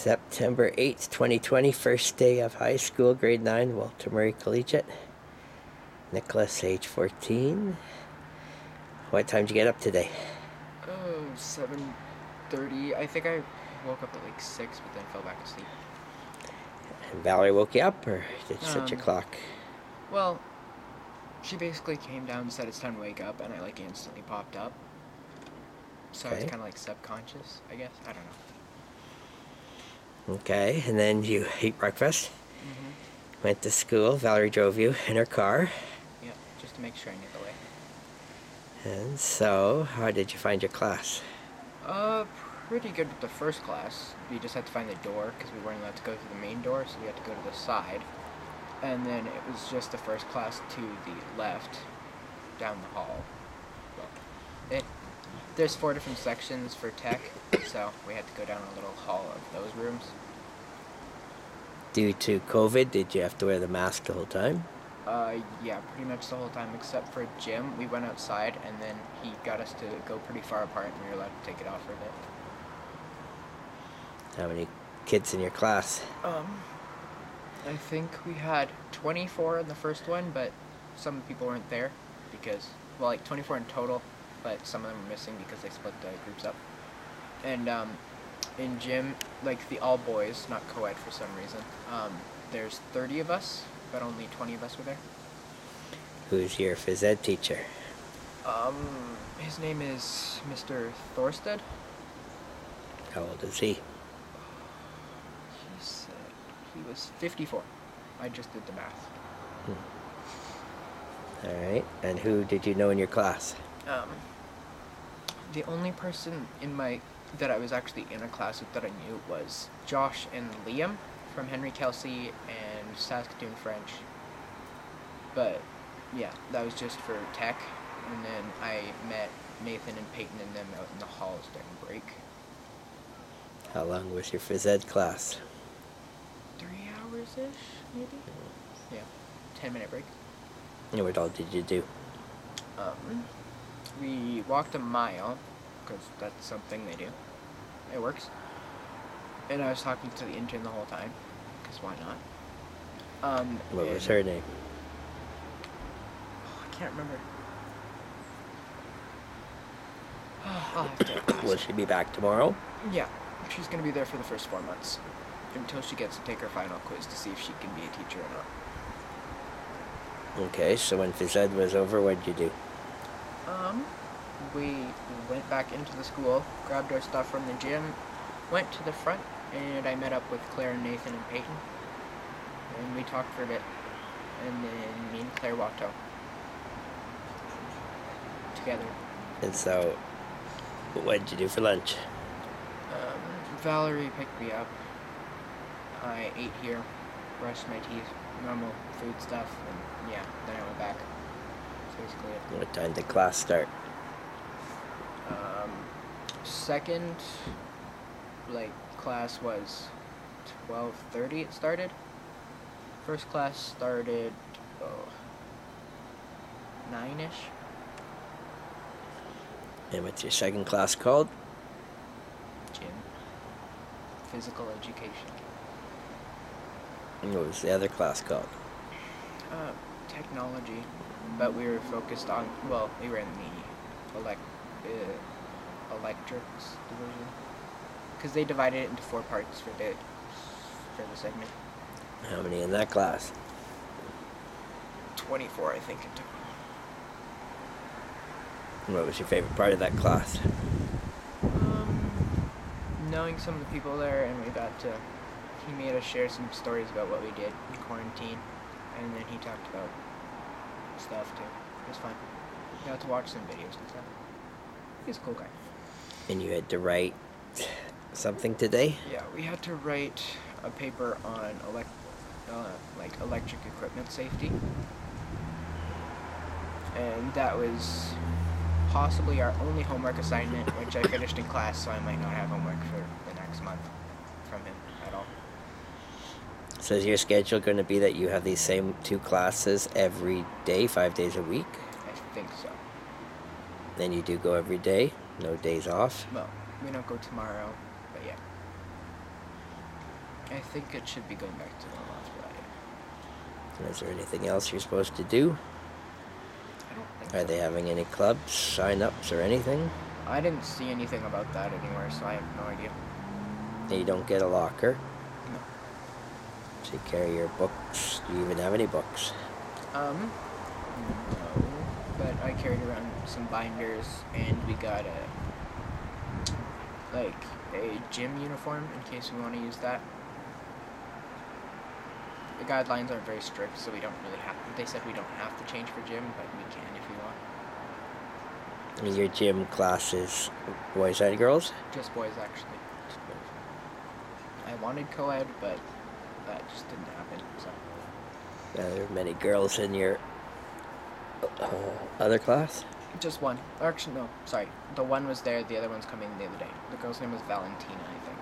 September 8th, 2020, first day of high school, grade 9, Walter Murray Collegiate. Nicholas, age 14. What time did you get up today? 7:30. I think I woke up at like 6, but then fell back asleep. And Valerie woke you up, or did you set your clock? Well, she basically came down and said it's time to wake up, and I like instantly popped up. So Okay. it's kind of like subconscious, I guess. I don't know. Okay, and then you ate breakfast, Mm-hmm. went to school. Valerie drove you in her car. Yeah, just to make sure I knew the way. And so, how did you find your class? Pretty good with the first class. We just had to find the door because we weren't allowed to go through the main door, so we had to go to the side. And then it was just the first class to the left, down the hall. Well, there's 4 different sections for tech, so we had to go down a little hall of those rooms. Due to COVID, did you have to wear the mask the whole time? Yeah, pretty much the whole time except for gym. We went outside and then he got us to go pretty far apart and we were allowed to take it off for a bit. How many kids in your class? I think we had 24 in the first one, but some people weren't there because, well, like 24 in total, but some of them were missing because they split the groups up. And in gym, like the all boys, not co-ed for some reason, there's 30 of us, but only 20 of us were there. Who's your phys ed teacher? His name is Mr. Thorsted. How old is he? He said he was 54. I just did the math. All right, and who did you know in your class? The only person that I was actually in a class with that I knew was Josh and Liam from Henry Kelsey and Saskatoon French. But yeah, that was just for tech. And then I met Nathan and Peyton and them out in the halls during break. How long was your phys ed class? 3 hours-ish, maybe? Yeah, 10-minute break. And what all did you do? We walked a mile, because that's something they do. It works. And I was talking to the intern the whole time, because why not? What was her name? I can't remember. I'll have to ask. Will she be back tomorrow? Yeah, she's going to be there for the first 4 months, until she gets to take her final quiz to see if she can be a teacher or not. Okay, so when phys ed was over, what did you do? We went back into the school, grabbed our stuff from the gym, went to the front, and I met up with Claire and Nathan and Peyton. And we talked for a bit. And then me and Claire walked home. Together. And so, what did you do for lunch? Valerie picked me up. I ate here, brushed my teeth, normal food stuff, and yeah, then I went back. That's basically it. What time did class start? Second, class was 12:30 it started. First class started, 9-ish. And what's your second class called? Gym. Physical education. And what was the other class called? Technology. But we were focused on, we were in the electrics division. Because they divided it into 4 parts for the segment. How many in that class? 24, I think it took. And what was your favorite part of that class? Knowing some of the people there, and he made us share some stories about what we did in quarantine, and then he talked about stuff too. It was fun. We got to watch some videos and stuff. He's a cool guy. And you had to write something today? Yeah, we had to write a paper on electric equipment safety, and that was possibly our only homework assignment, which I finished in class, so I might not have homework for the next month from him at all. So is your schedule going to be that you have these same 2 classes every day, 5 days a week? I think so. Then you do go every day? No days off? Well, we don't go tomorrow, but yeah. I think it should be going back to normal after that. Is there anything else you're supposed to do? I don't think Are so. they having any clubs, sign-ups, or anything? I didn't see anything about that anywhere, so I have no idea. You don't get a locker? No. So you carry your books. Do you even have any books? No. But I carried around some binders, and we got a gym uniform in case we want to use that. The guidelines aren't very strict, so we don't really have. They said we don't have to change for gym, but we can if we want. And your gym classes, boys and girls? Just boys, actually. I wanted co-ed, but that just didn't happen. So. Are there many girls in your other class? Just one. Or actually, no. Sorry. The one was there. The other one's coming the other day. The girl's name was Valentina, I think.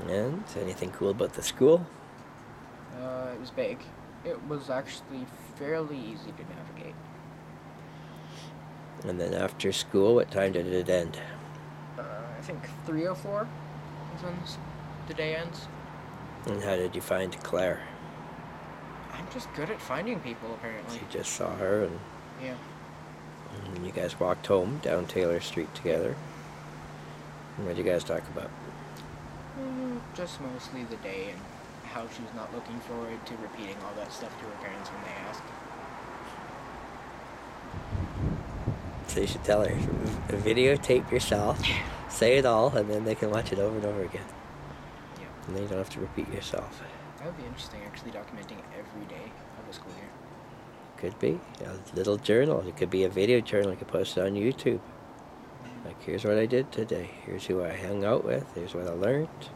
And anything cool about the school? It was big. It was actually fairly easy to navigate. And then after school, what time did it end? I think 3:04 is when the day ends. And how did you find Claire? I'm just good at finding people, apparently. You just saw her, and Yeah. you guys walked home down Taylor Street together. And what did you guys talk about? Just mostly the day and how she was not looking forward to repeating all that stuff to her parents when they asked. So you should tell her, videotape yourself, say it all, and then they can watch it over and over again. Yeah. And then you don't have to repeat yourself. That would be interesting, actually, documenting every day of the school year. Could be a little journal. It could be a video journal. You could post it on YouTube. Like, here's what I did today. Here's who I hung out with. Here's what I learned.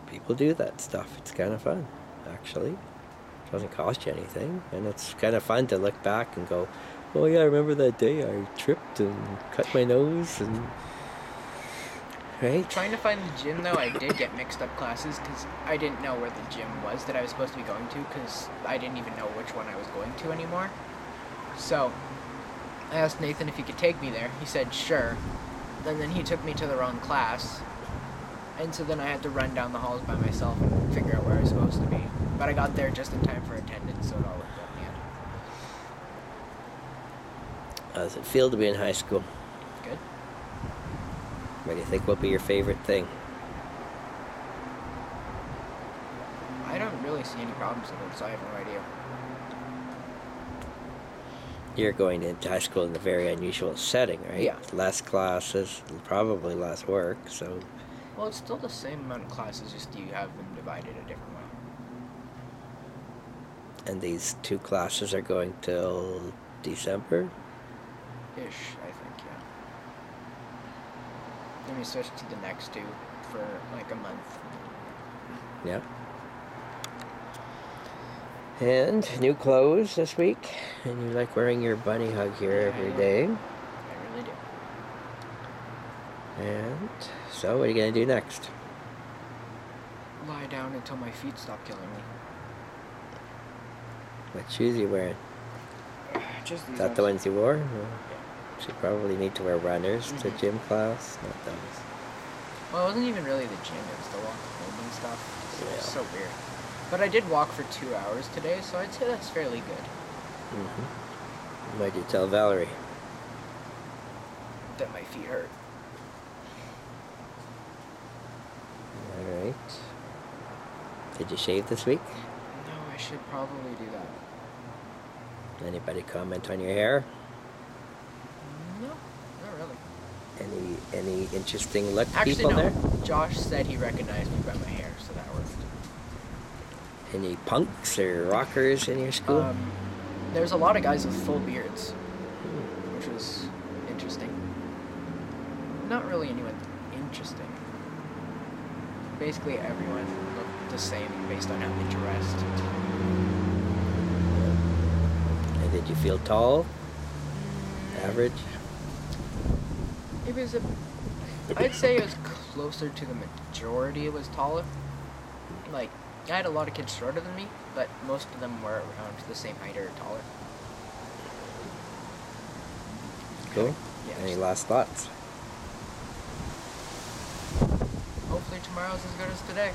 People do that stuff. It's kind of fun, actually. It doesn't cost you anything. And it's kind of fun to look back and go, oh yeah, I remember that day I tripped and cut my nose and... Right? Trying to find the gym, though, I did get mixed up classes because I didn't know where the gym was that I was supposed to be going to because I didn't even know which one I was going to anymore. So, I asked Nathan if he could take me there. He said sure. And then he took me to the wrong class. And so then I had to run down the halls by myself and figure out where I was supposed to be. But I got there just in time for attendance, so it all worked out in the end. How does it feel to be in high school? Good. What do you think will be your favorite thing? I don't really see any problems with it, so I have no idea. You're going into high school in a very unusual setting, right? Yeah. Less classes, probably less work, so... Well, it's still the same amount of classes, just you have them divided a different way. And these two classes are going till December? Ish, I think, yeah. Then we switch to the next two for like a month. Yeah. And new clothes this week. And you like wearing your bunny hug here every day. I really do. And so what are you going to do next? Lie down until my feet stop killing me. What shoes are you wearing? Just these Is that the ones you wore? No. Yeah. So you probably need to wear runners to Mhm. gym class, not those. Well, it wasn't even really the gym, it was the walk home and stuff. So it was Yeah. so weird. But I did walk for 2 hours today, so I'd say that's fairly good. Mm-hmm. What'd you tell Valerie? That my feet hurt. All right. Did you shave this week? No, I should probably do that. Anybody comment on your hair? No, not really. Any interesting look Actually, people no. there? Josh said he recognized me by my hair, so that worked. Any punks or rockers in your school? There's a lot of guys with full beards, which was interesting. Not really anyone interesting. Basically, everyone looked the same based on how they dressed. And did you feel tall? Average? It was I'd say it was closer to the majority. It was taller. Like, I had a lot of kids shorter than me, but most of them were around the same height or taller. Cool. Yeah. Any last thoughts? tomorrow's as good as today.